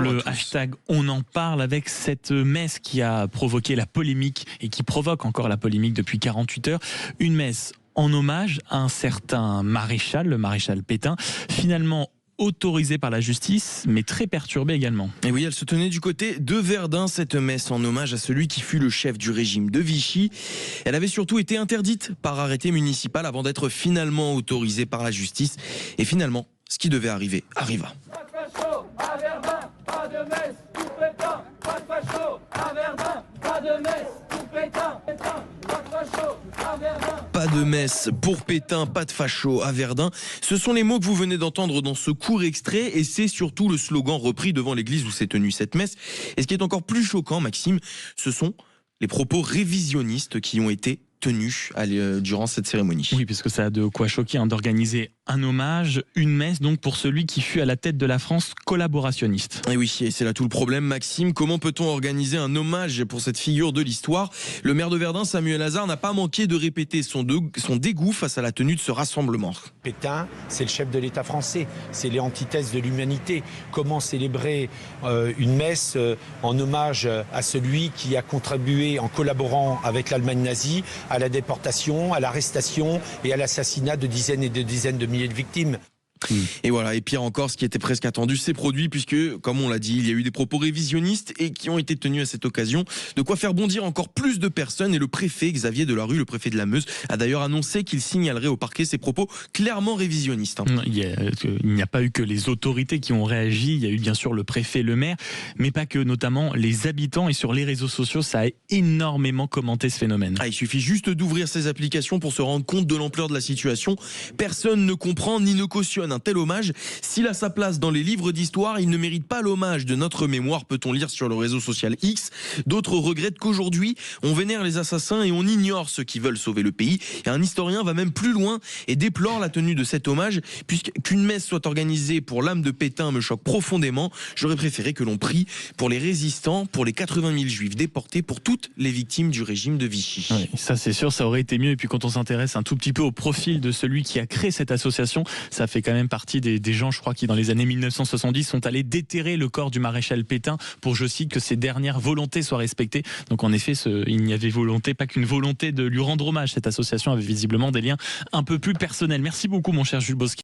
le hashtag On en parle avec cette messe qui a provoqué la polémique et qui provoque encore la polémique depuis 48 heures. Une messe en hommage à un certain maréchal, le maréchal Pétain, finalement autorisée par la justice, mais très perturbée également. Et oui, elle se tenait du côté de Verdun, cette messe en hommage à celui qui fut le chef du régime de Vichy. Elle avait surtout été interdite par arrêté municipal avant d'être finalement autorisée par la justice. Et finalement, ce qui devait arriver, arriva. Pas de facho à Verdun, pas de messe, tout Pétain. Pas de facho à Verdun, pas de messe, tout Pétain. Pas de facho à Verdun. Pas de messe pour Pétain, pas de facho à Verdun. Ce sont les mots que vous venez d'entendre dans ce court extrait et c'est surtout le slogan repris devant l'église où s'est tenue cette messe. Et ce qui est encore plus choquant, Maxime, ce sont les propos révisionnistes qui ont été tenus durant cette cérémonie. Oui, parce que ça a de quoi choquer d'organiser un hommage, une messe donc pour celui qui fut à la tête de la France collaborationniste. Et oui, et c'est là tout le problème, Maxime. Comment peut-on organiser un hommage pour cette figure de l'histoire ? Le maire de Verdun, Samuel Hazard, n'a pas manqué de répéter son dégoût face à la tenue de ce rassemblement. Pétain, c'est le chef de l'État français, c'est les antithèses de l'humanité. Comment célébrer une messe en hommage à celui qui a contribué en collaborant avec l'Allemagne nazie à la déportation, à l'arrestation et à l'assassinat de dizaines et de dizaines de milliers de victimes. Et voilà, et pire encore, ce qui était presque attendu s'est produit puisque, comme on l'a dit, il y a eu des propos révisionnistes et qui ont été tenus à cette occasion. De quoi faire bondir encore plus de personnes et le préfet Xavier Delarue, le préfet de la Meuse, a d'ailleurs annoncé qu'il signalerait au parquet ces propos clairement révisionnistes. Il n'y a pas eu que les autorités qui ont réagi, il y a eu bien sûr le préfet, le maire, mais pas que, notamment les habitants et sur les réseaux sociaux, ça a énormément commenté ce phénomène. Il suffit juste d'ouvrir ces applications pour se rendre compte de l'ampleur de la situation. Personne ne comprend ni ne cautionne un tel hommage. S'il a sa place dans les livres d'histoire, il ne mérite pas l'hommage de notre mémoire, peut-on lire sur le réseau social X. D'autres regrettent qu'aujourd'hui, on vénère les assassins et on ignore ceux qui veulent sauver le pays. Et un historien va même plus loin et déplore la tenue de cet hommage, puisqu'une messe soit organisée pour l'âme de Pétain me choque profondément. J'aurais préféré que l'on prie pour les résistants, pour les 80 000 juifs déportés, pour toutes les victimes du régime de Vichy. Oui, ça c'est sûr, ça aurait été mieux. Et puis quand on s'intéresse un tout petit peu au profil de celui qui a créé cette association, ça fait quand même partie des gens, je crois, qui dans les années 1970 sont allés déterrer le corps du maréchal Pétain pour, je cite, que ses dernières volontés soient respectées. Donc en effet, il n'y avait volonté, pas qu'une volonté de lui rendre hommage. Cette association avait visiblement des liens un peu plus personnels. Merci beaucoup mon cher Jules Bosquet.